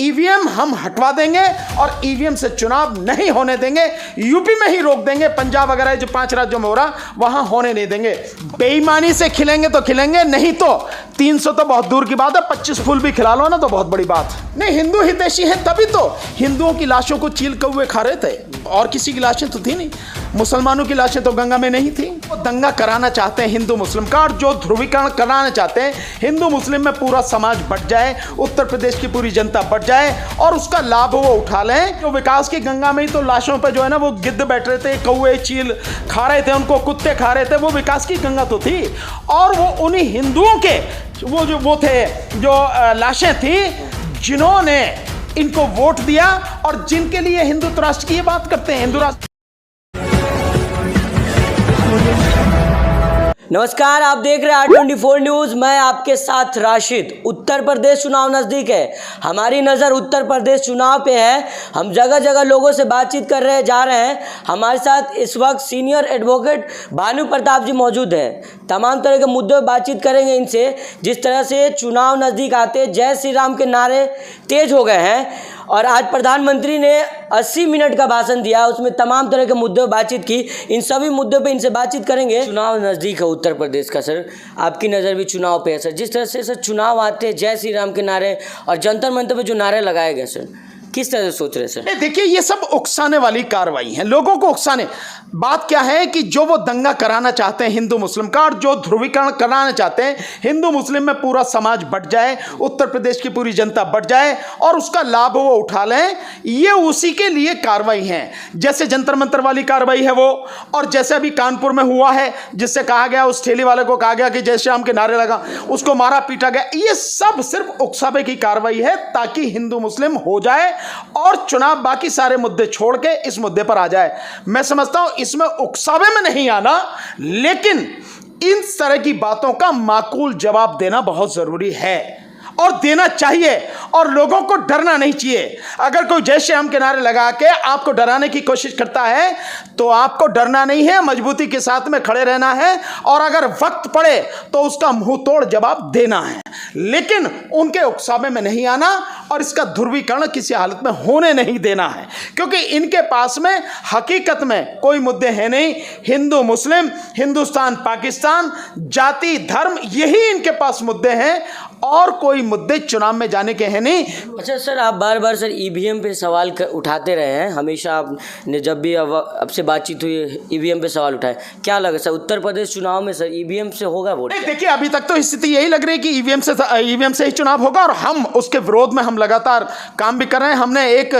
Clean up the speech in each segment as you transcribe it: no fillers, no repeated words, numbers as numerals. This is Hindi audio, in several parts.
ईवीएम हम हटवा देंगे और ईवीएम से चुनाव नहीं होने देंगे। यूपी में ही रोक देंगे, पंजाब वगैरह जो 5 राज्यों में हो रहा वहां होने नहीं देंगे। बेईमानी से खिलेंगे तो खिलेंगे, नहीं तो 300 तो बहुत दूर की बात है, 25 फूल भी खिला लो ना तो बहुत बड़ी बात। नहीं, हिंदू हितैषी है तभी तो हिंदुओं की लाशों को चील कौवे खा रहे थे, और किसी की लाशें तो थी नहीं। मुसलमानों की लाशें तो गंगा में नहीं थी। वो दंगा कराना चाहते हैं हिंदू मुस्लिम का, और जो ध्रुवीकरण कराना चाहते हैं हिंदू मुस्लिम में पूरा समाज बट जाए, उत्तर प्रदेश की पूरी जनता बट जाए और उसका लाभ वो उठा लें। जो विकास की गंगा में ही तो लाशों पर जो है ना वो गिद्ध बैठ रहे थे, कौवे चील खा रहे थे, उनको कुत्ते खा रहे थे, वो विकास की गंगा तो थी। और वो उन्हीं हिंदुओं के वो थे जो लाशें थी जिन्होंने इनको वोट दिया और जिनके लिए हिंदुत्व राष्ट्र की ये बात करते हैं। हिंदू राष्ट्र। नमस्कार, आप देख रहे हैं R24 न्यूज़। मैं आपके साथ राशिद। उत्तर प्रदेश चुनाव नज़दीक है, हमारी नज़र उत्तर प्रदेश चुनाव पे है। हम जगह जगह लोगों से बातचीत कर रहे जा रहे हैं। हमारे साथ इस वक्त सीनियर एडवोकेट भानु प्रताप जी मौजूद हैं। तमाम तरह के मुद्दों पर बातचीत करेंगे इनसे। जिस तरह से चुनाव नज़दीक आते जय श्री राम के नारे तेज हो गए हैं, और आज प्रधानमंत्री ने 80 मिनट का भाषण दिया, उसमें तमाम तरह के मुद्दों पर बातचीत की। इन सभी मुद्दों पे इनसे बातचीत करेंगे। चुनाव नज़दीक है उत्तर प्रदेश का सर, आपकी नज़र भी चुनाव पे है सर। जिस तरह से सर चुनाव आते हैं, जय श्री राम के नारे और जंतर मंतर पे जो नारे लगाए गए सर, किस तरह से सोच रहे हैं सर? देखिए, ये सब उकसाने वाली कार्रवाई है, लोगों को उकसाने। बात क्या है कि जो वो दंगा कराना चाहते हैं हिंदू मुस्लिम का, और जो ध्रुवीकरण कराना चाहते हैं हिंदू मुस्लिम में पूरा समाज बट जाए, उत्तर प्रदेश की पूरी जनता बट जाए और उसका लाभ वो उठा लें, ये उसी के लिए कार्रवाई है। जैसे जंतर मंतर वाली कार्रवाई है वो, और जैसे अभी कानपुर में हुआ है जिससे कहा गया, उस ठेली वाले को कहा गया कि जय श्री राम के नारे लगा, उसको मारा पीटा गया। ये सब सिर्फ उकसावे की कार्रवाई है ताकि हिंदू मुस्लिम हो जाए और चुनाव बाकी सारे मुद्दे छोड़ के इस मुद्दे पर आ जाए। मैं समझता हूं इसमें उकसावे में नहीं आना, लेकिन इन तरह की बातों का माकूल जवाब देना बहुत जरूरी है और देना चाहिए, और लोगों को डरना नहीं चाहिए। अगर कोई जय श्री राम के नारे लगा के आपको डराने की कोशिश करता है तो आपको डरना नहीं है, मजबूती के साथ में खड़े रहना है, और अगर वक्त पड़े तो उसका मुंह तोड़ जवाब देना है, लेकिन उनके उकसावे में नहीं आना और इसका ध्रुवीकरण किसी हालत में होने नहीं देना है, क्योंकि इनके पास में हकीकत में कोई मुद्दे हैं नहीं। हिंदू मुस्लिम, हिंदुस्तान पाकिस्तान, जाति धर्म, यही इनके पास मुद्दे हैं, और कोई मुद्दे चुनाव में जाने के हैं नहीं। अच्छा सर, आप बार बार सर ईवीएम पे सवाल उठाते रहे हैं, हमेशा आपने जब भी अब से बातचीत हुई ईवीएम पे सवाल उठाए। क्या लगा सर उत्तर प्रदेश चुनाव में सर ईवीएम से होगा वोट? देखिए, अभी तक तो स्थिति यही लग रही है कि ईवीएम से ही चुनाव होगा, और हम उसके विरोध में हम लगातार काम भी कर रहे हैं। हमने एक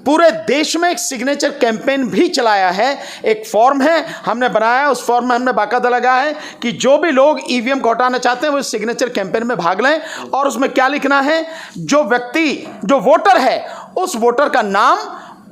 पूरे देश में एक सिग्नेचर कैंपेन भी चलाया है। एक फॉर्म है हमने बनाया, उस फॉर्म में हमने बाकायदा लगा है कि जो भी लोग ईवीएम को हटाना चाहते हैं वो सिग्नेचर कैंपेन में भाग लें, और उसमें क्या लिखना है, जो व्यक्ति जो वोटर है उस वोटर का नाम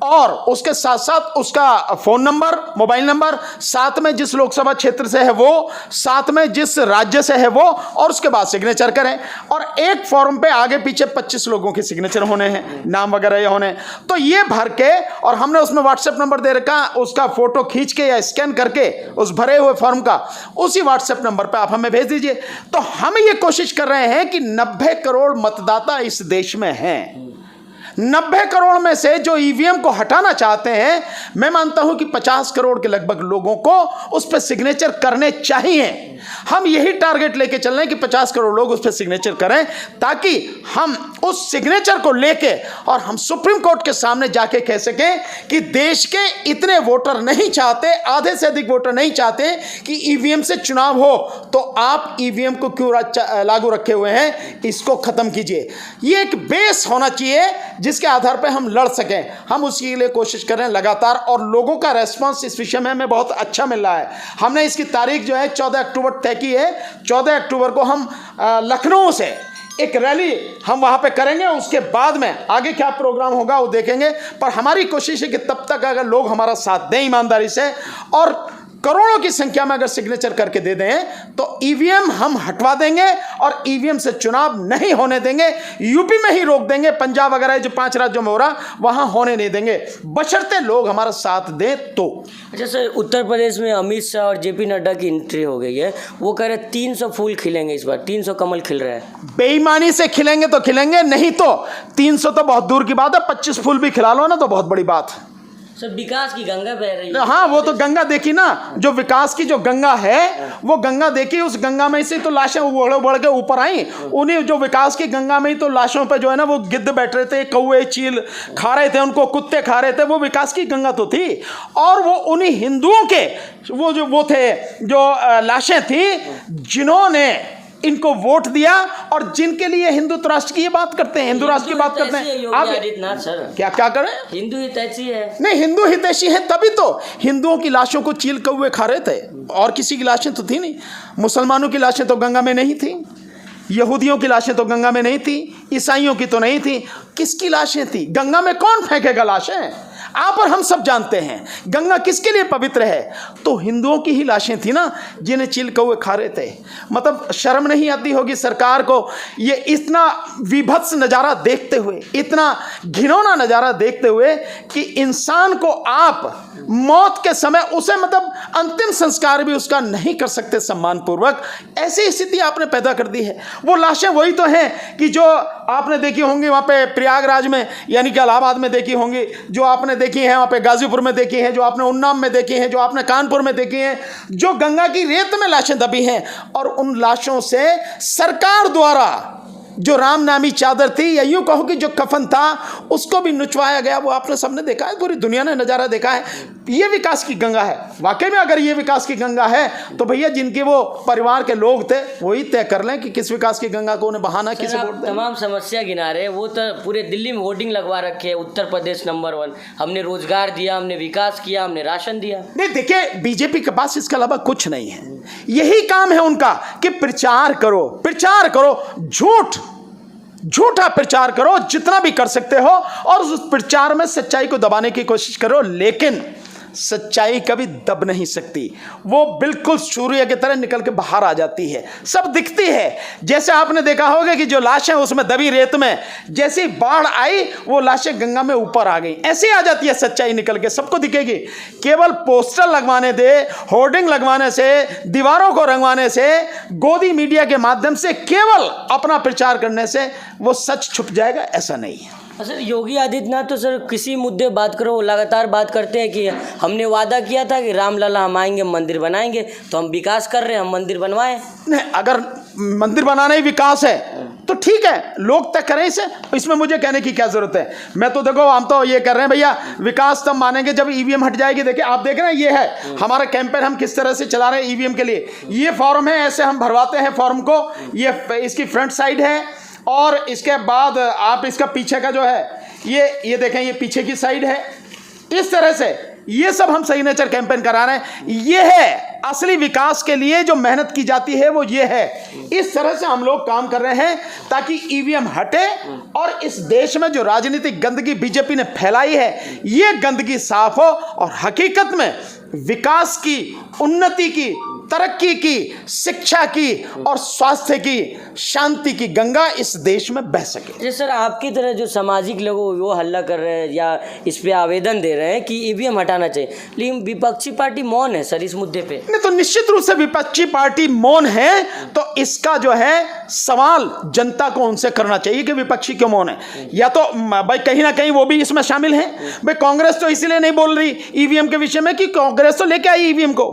और उसके साथ साथ उसका फोन नंबर, मोबाइल नंबर, साथ में जिस लोकसभा क्षेत्र से है वो, साथ में जिस राज्य से है वो, और उसके बाद सिग्नेचर करें। और एक फॉर्म पे आगे पीछे 25 लोगों के सिग्नेचर होने हैं, नाम वगैरह ये होने। तो ये भर के, और हमने उसमें व्हाट्सएप नंबर दे रखा, उसका फोटो खींच के या स्कैन करके उस भरे हुए फॉर्म का उसी व्हाट्सएप नंबर पर आप हमें भेज दीजिए। तो हम ये कोशिश कर रहे हैं कि 90 करोड़ मतदाता इस देश में हैं। 90 करोड़ में से जो ईवीएम को हटाना चाहते हैं, मैं मानता हूं कि 50 करोड़ के लगभग लोगों को उस पर सिग्नेचर करने चाहिए। हम यही टारगेट लेके चल रहे हैं कि 50 करोड़ लोग उस पर सिग्नेचर करें, ताकि हम उस सिग्नेचर को लेके और हम सुप्रीम कोर्ट के सामने जाके कह सकें कि देश के इतने वोटर नहीं चाहते, आधे से अधिक वोटर नहीं चाहते कि ईवीएम से चुनाव हो, तो आप ईवीएम को क्यों लागू रखे हुए हैं, इसको खत्म कीजिए। ये एक बेस होना चाहिए जिसके आधार पर हम लड़ सकें। हम उसके लिए कोशिश कर रहे हैं लगातार, और लोगों का रेस्पॉन्स इस विषय में हमें बहुत अच्छा मिल रहा है। हमने इसकी तारीख जो है 14 अक्टूबर तय की है। 14 अक्टूबर को हम लखनऊ से एक रैली हम वहां पे करेंगे, उसके बाद में आगे क्या प्रोग्राम होगा वो देखेंगे। पर हमारी कोशिश है कि तब तक अगर लोग हमारा साथ दें ईमानदारी से और करोड़ों की संख्या में अगर सिग्नेचर करके दे दें तो ईवीएम हम हटवा देंगे और ईवीएम से चुनाव नहीं होने देंगे। यूपी में ही रोक देंगे, पंजाब वगैरह जो 5 राज्यों में हो रहा वहां होने नहीं देंगे, बशर्ते लोग हमारा साथ दें तो। अच्छा सर, उत्तर प्रदेश में अमित शाह और जेपी नड्डा की एंट्री हो गई है, वो कह रहे 300 फूल खिलेंगे इस बार, 300 कमल खिल रहे हैं। बेईमानी से खिलेंगे तो खिलेंगे, नहीं तो 300 तो बहुत दूर की बात है, 25 फूल भी खिला लो ना तो बहुत बड़ी बात है। सर विकास की गंगा बह रही है। हाँ, वो तो गंगा देखी ना, जो विकास की जो गंगा है वो गंगा देखी, उस गंगा में से तो लाशें उबड़ उबड़ के ऊपर आई। उन्हीं जो विकास की गंगा में ही तो लाशों पे जो है ना वो गिद्ध बैठ रहे थे, कौवे चील खा रहे थे, उनको कुत्ते खा रहे थे, वो विकास की गंगा तो थी। और वो उन्हीं हिंदुओं के वो थे जो लाशें थी जिन्होंने इनको वोट दिया और जिनके लिए हिंदुत्व राष्ट्र की ये बात करते हैं, हिंदू राष्ट्र की बात करते हैं। आप सर क्या क्या करें? हिंदू हितैषी है। नहीं, हिंदू हितैषी है तभी तो हिंदुओं की लाशों को चील कौवे खा रहे थे, और किसी की लाशें तो थी नहीं। मुसलमानों की लाशें तो गंगा में नहीं थी, यहूदियों की लाशें तो गंगा में नहीं थी, ईसाइयों की तो नहीं थी। किसकी लाशें थी? गंगा में कौन फेंकेगा लाशें? आप और हम सब जानते हैं गंगा किसके लिए पवित्र है, तो हिंदुओं की ही लाशें थी ना जिन्हें चील कौवे खा रहे थे। मतलब शर्म नहीं आती होगी सरकार को ये इतना विभत्स नज़ारा देखते हुए, इतना घिनौना नज़ारा देखते हुए कि इंसान को आप मौत के समय उसे मतलब अंतिम संस्कार भी उसका नहीं कर सकते सम्मानपूर्वक, ऐसी स्थिति आपने पैदा कर दी है। वो लाशें वही तो हैं कि जो आपने देखी होंगी वहाँ पे प्रयागराज में, यानी कि इलाहाबाद में देखी होंगी, जो आपने देखी है वहाँ पे गाजीपुर में देखी है, जो आपने उन्नाव में देखी है, जो आपने कानपुर में देखी है, जो गंगा की रेत में लाशें दबी हैं। और उन लाशों से सरकार द्वारा जो राम नामी चादर थी या यूं कहो कि जो कफन था उसको भी नुचवाया गया। वो आपने सबने देखा है, पूरी दुनिया ने नज़ारा देखा है। ये विकास की गंगा है वाकई में। अगर ये विकास की गंगा है तो भैया जिनके वो परिवार के लोग थे वही तय कर लें कि किस विकास की गंगा को उन्हें बहाना, किसे वोट दें। तमाम समस्या गिना रहे, वो तो पूरे दिल्ली में होर्डिंग लगवा रखे है, उत्तर प्रदेश नंबर 1, हमने रोजगार दिया, हमने विकास किया, हमने राशन दिया। नहीं देखिए, बीजेपी के पास इसके अलावा कुछ नहीं है, यही काम है उनका कि प्रचार करो, प्रचार करो, झूठा प्रचार करो जितना भी कर सकते हो, और उस प्रचार में सच्चाई को दबाने की कोशिश करो, लेकिन सच्चाई कभी दब नहीं सकती। वो बिल्कुल सूर्य की तरह निकल के बाहर आ जाती है, सब दिखती है। जैसे आपने देखा होगा कि जो लाशें उसमें दबी रेत में जैसी बाढ़ आई वो लाशें गंगा में ऊपर आ गई, ऐसे आ जाती है सच्चाई निकल के, सबको दिखेगी। केवल पोस्टर लगवाने दे, होर्डिंग लगवाने से, दीवारों को रंगवाने से, गोदी मीडिया के माध्यम से केवल अपना प्रचार करने से वो सच छुप जाएगा, ऐसा नहीं है। सर योगी आदित्यनाथ तो सर किसी मुद्दे बात करो लगातार बात करते हैं कि हमने वादा किया था कि रामलला हम आएंगे मंदिर बनाएंगे, तो हम विकास कर रहे हैं, हम मंदिर बनवाएं। नहीं, अगर मंदिर बनाना ही विकास है तो ठीक है, लोग तय करें इसे, इसमें मुझे कहने की क्या जरूरत है। मैं तो देखो, हम तो ये कर रहे हैं भैया, विकास तब मानेंगे जब ईवीएम हट जाएगी। देखिए आप देख रहे हैं, ये है हमारा कैंपेन, हम किस तरह से चला रहे हैं ईवीएम के लिए। ये फॉर्म है, ऐसे हम भरवाते हैं फॉर्म को, ये इसकी फ्रंट साइड है, और इसके बाद आप इसका पीछे का जो है ये देखें, ये पीछे की साइड है। इस तरह से ये सब हम सिग्नेचर कैंपेन करा रहे हैं। ये है असली विकास के लिए जो मेहनत की जाती है, वो ये है। इस तरह से हम लोग काम कर रहे हैं ताकि ईवीएम हटे और इस देश में जो राजनीतिक गंदगी बीजेपी ने फैलाई है ये गंदगी साफ हो, और हकीकत में विकास की, उन्नति की, तरक्की की, शिक्षा की और स्वास्थ्य की, शांति की गंगा इस देश में बह सके। जी सर, आपकी तरह जो सामाजिक लोग वो हल्ला कर रहे हैं या इस पे आवेदन दे रहे हैं कि ईवीएम हटाना चाहिए, लेकिन विपक्षी पार्टी मौन है सर इस मुद्दे पे। नहीं, तो निश्चित रूप से विपक्षी पार्टी मौन है, तो इसका जो है सवाल जनता को उनसे करना चाहिए कि विपक्षी क्यों मौन है। या तो भाई कहीं ना कहीं वो भी इसमें शामिल है। भाई कांग्रेस तो इसीलिए नहीं बोल रही ईवीएम के विषय में कि कांग्रेस तो लेके आई ईवीएम को,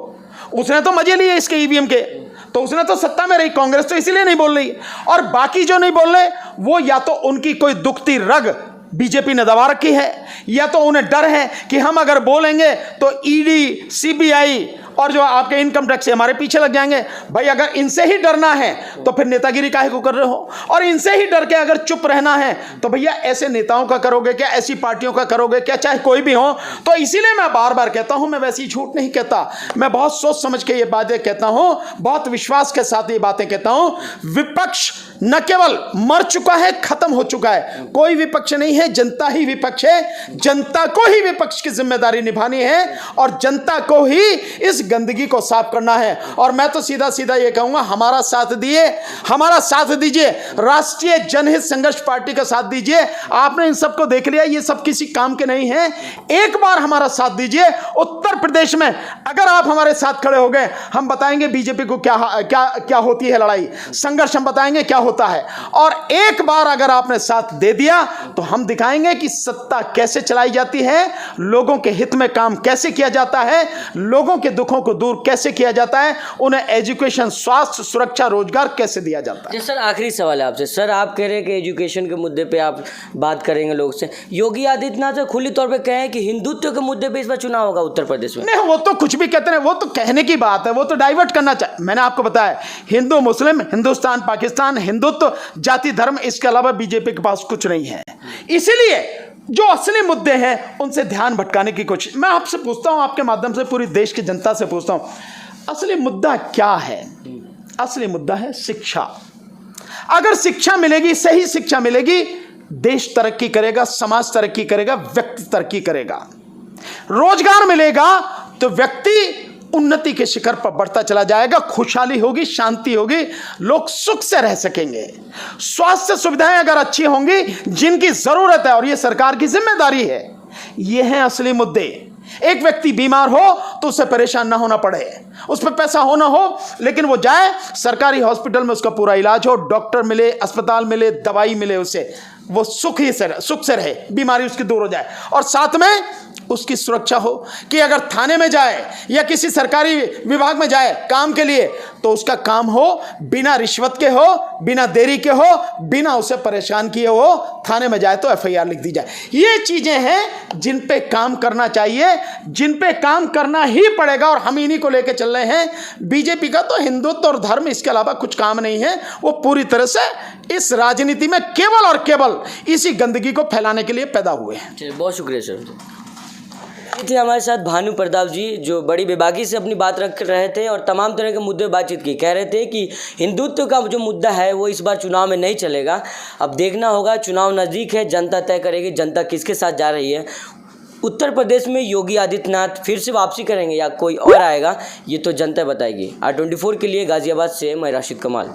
उसने तो मजे लिए इसके ईवीएम के, तो उसने तो सत्ता में रही, कांग्रेस तो इसीलिए नहीं बोल रही। और बाकी जो नहीं बोल रहे वो या तो उनकी कोई दुखती रग बीजेपी ने दबा रखी है, या तो उन्हें डर है कि हम अगर बोलेंगे तो ईडी, सीबीआई और जो आपके इनकम टैक्स से हमारे पीछे लग जाएंगे। भाई अगर इनसे ही डरना है तो फिर नेतागिरी काहे को कर रहे हो, और इनसे ही डर के अगर चुप रहना है तो भैया ऐसे नेताओं का करोगे क्या, ऐसी पार्टियों का करोगे क्या, चाहे कोई भी हो। तो इसीलिए मैं बार बार कहता हूं, मैं वैसी झूठ नहीं कहता, मैं बहुत सोच समझ के ये बातें कहता हूं, बहुत विश्वास के साथ ये बातें कहता हूं। विपक्ष न केवल मर चुका है, खत्म हो चुका है, कोई विपक्ष नहीं है, जनता ही विपक्ष है। जनता को ही विपक्ष की जिम्मेदारी निभानी है और जनता को ही इस गंदगी को साफ करना है। और मैं तो सीधा सीधा ये कहूँगा, हमारा साथ दीजिए, राष्ट्रीय जनहित संघर्ष पार्टी का साथ दीजिए। आपने इन सबको देख लिया, ये सब किसी काम के नहीं है। एक बार हमारा साथ दीजिए। उत्तर प्रदेश में अगर आप हमारे साथ खड़े हो गए, हम बताएंगे बीजेपी को क्या होती है लड़ाई, संघर्ष हम बताएंगे क्या होता है। और एक बार अगर आपने साथ दे दिया तो हम दिखाएंगे कि सत्ता कैसे चलाई जाती है, लोगों के हित में काम कैसे किया जाता है, लोगों के दुखों को दूर कैसे किया जाता है, उन्हें एजुकेशन, स्वास्थ्य, सुरक्षा, रोजगार कैसे दिया जाता है। जी सर, आखिरी सवाल है आपसे। सर, आप कह रहे हैं कि एजुकेशन के मुद्दे पे आप बात करेंगे लोग से। योगी आदित्यनाथ तो खुली तौर पे कहे कि हिंदुत्व के मुद्दे पे इस बार चुनाव होगा उत्तर प्रदेश में। नहीं, वो तो कुछ भी कहते हैं, वो तो कहने की बात है, वो तो डाइवर्ट करना चाहिए। मैंने आपको बताया, हिंदू मुस्लिम, हिंदुस्तान पाकिस्तान, हिंदुत्व, जाति धर्म, इसके अलावा बीजेपी के पास कुछ नहीं है। इसीलिए जो असली मुद्दे हैं उनसे ध्यान भटकाने की कोशिश। मैं आपसे पूछता हूं, आपके माध्यम से पूरी देश की जनता से पूछता हूं, असली मुद्दा क्या है? असली मुद्दा है शिक्षा। अगर शिक्षा मिलेगी, सही शिक्षा मिलेगी, देश तरक्की करेगा, समाज तरक्की करेगा, व्यक्ति तरक्की करेगा। रोजगार मिलेगा तो व्यक्ति उन्नति के शिखर पर बढ़ता चला जाएगा, खुशहाली होगी, शांति होगी, लोग सुख से रह सकेंगे। स्वास्थ्य सुविधाएं अगर अच्छी होंगी, जिनकी जरूरत है, और ये सरकार की जिम्मेदारी है, ये हैं असली मुद्दे। एक व्यक्ति बीमार हो तो उसे परेशान ना होना पड़े, उस पर पैसा हो ना हो, लेकिन वो जाए सरकारी हॉस्पिटल में, उसका पूरा इलाज हो, डॉक्टर मिले, अस्पताल मिले, दवाई मिले, उसे वो सुख से रहे, बीमारी उसकी दूर हो जाए। और साथ में उसकी सुरक्षा हो कि अगर थाने में जाए या किसी सरकारी विभाग में जाए काम के लिए, तो उसका काम हो बिना रिश्वत के हो, बिना देरी के हो, बिना उसे परेशान किए हो, थाने में जाए तो एफआईआर लिख दी जाए। ये चीजें हैं जिन पे काम करना चाहिए, जिन पे काम करना ही पड़ेगा, और हम इन्हीं को लेकर चल रहे हैं। बीजेपी का तो हिंदुत्व और धर्म, इसके अलावा कुछ काम नहीं है। वो पूरी तरह से इस राजनीति में केवल और केवल इसी गंदगी को फैलाने के लिए पैदा हुए हैं। चलिए, बहुत शुक्रिया सर। ये थे हमारे साथ भानु प्रताप जी, जो बड़ी बेबाकी से अपनी बात रख रहे थे और तमाम तरह के मुद्दे बातचीत की। कह रहे थे कि हिंदुत्व का जो मुद्दा है वो इस बार चुनाव में नहीं चलेगा। अब देखना होगा, चुनाव नज़दीक है, जनता तय करेगी जनता किसके साथ जा रही है। उत्तर प्रदेश में योगी आदित्यनाथ फिर से वापसी करेंगे या कोई और आएगा, ये तो जनता बताएगी। R24 के लिए गाज़ियाबाद से मैं राशिद कमाल।